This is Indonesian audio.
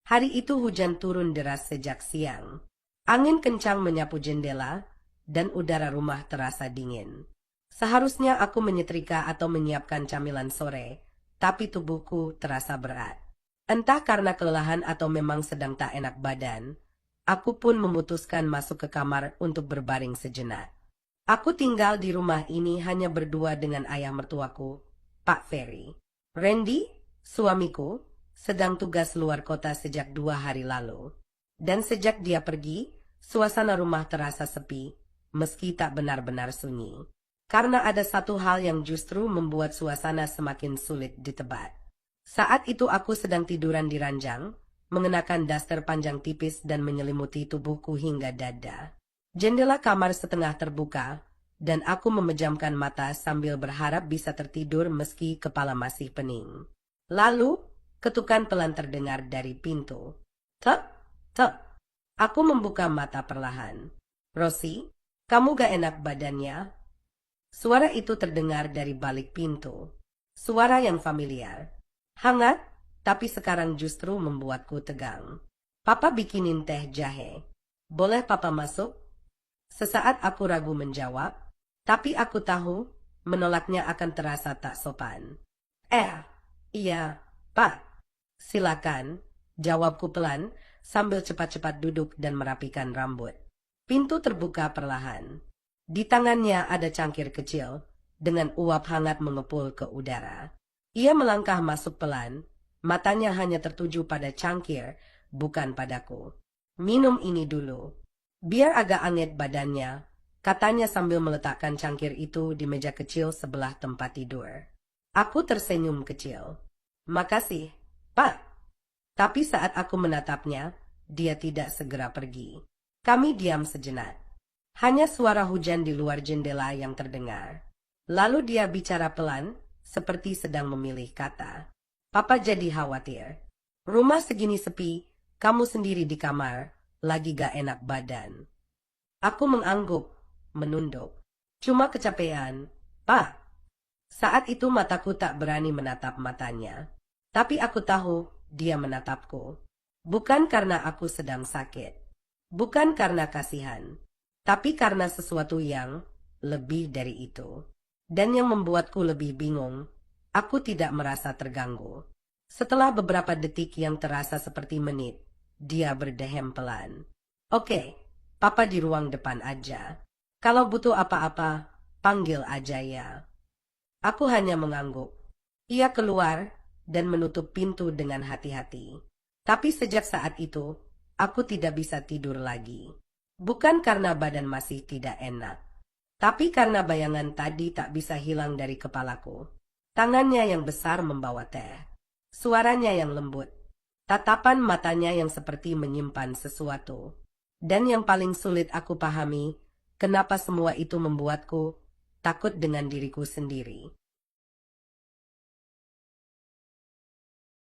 Hari itu hujan turun deras sejak siang. Angin kencang menyapu jendela, dan udara rumah terasa dingin. Seharusnya aku menyetrika atau menyiapkan camilan sore, tapi tubuhku terasa berat. Entah karena kelelahan atau memang sedang tak enak badan, aku pun memutuskan masuk ke kamar untuk berbaring sejenak. Aku tinggal di rumah ini hanya berdua dengan ayah mertuaku, Pak Ferry. Randy, suamiku, sedang tugas luar kota sejak 2 hari lalu. Dan sejak dia pergi, suasana rumah terasa sepi, meski tak benar-benar sunyi. Karena ada satu hal yang justru membuat suasana semakin sulit ditebak. Saat itu aku sedang tiduran di ranjang, mengenakan daster panjang tipis dan menyelimuti tubuhku hingga dada. Jendela kamar setengah terbuka, dan aku memejamkan mata sambil berharap bisa tertidur meski kepala masih pening. Lalu, ketukan pelan terdengar dari pintu. Tek, tek. Aku membuka mata perlahan. Rosie, kamu gak enak badannya? Suara itu terdengar dari balik pintu. Suara yang familiar. Hangat, tapi sekarang justru membuatku tegang. Papa bikinin teh jahe. Boleh papa masuk? Sesaat aku ragu menjawab, tapi aku tahu menolaknya akan terasa tak sopan. Iya, Pak. Silakan, jawabku pelan sambil cepat-cepat duduk dan merapikan rambut. Pintu terbuka perlahan. Di tangannya ada cangkir kecil, dengan uap hangat mengepul ke udara. Ia melangkah masuk pelan, matanya hanya tertuju pada cangkir, bukan padaku. Minum ini dulu. Biar agak anget badannya, katanya sambil meletakkan cangkir itu di meja kecil sebelah tempat tidur. Aku tersenyum kecil. Makasih, Pak. Tapi saat aku menatapnya, dia tidak segera pergi. Kami diam sejenak. Hanya suara hujan di luar jendela yang terdengar. Lalu dia bicara pelan, seperti sedang memilih kata. Papa jadi khawatir. Rumah segini sepi, kamu sendiri di kamar, lagi gak enak badan. Aku mengangguk, menunduk. Cuma kecapean, Pak. Saat itu mataku tak berani menatap matanya. Tapi aku tahu dia menatapku. Bukan karena aku sedang sakit. Bukan karena kasihan. Tapi karena sesuatu yang lebih dari itu. Dan yang membuatku lebih bingung, aku tidak merasa terganggu. Setelah beberapa detik yang terasa seperti menit, dia berdehem pelan. Oke, papa di ruang depan aja. Kalau butuh apa-apa, panggil aja ya. Aku hanya mengangguk. Ia keluar dan menutup pintu dengan hati-hati. Tapi sejak saat itu, aku tidak bisa tidur lagi. Bukan karena badan masih tidak enak, tapi karena bayangan tadi tak bisa hilang dari kepalaku. Tangannya yang besar membawa teh. Suaranya yang lembut. Tatapan matanya yang seperti menyimpan sesuatu. Dan yang paling sulit aku pahami, kenapa semua itu membuatku takut dengan diriku sendiri.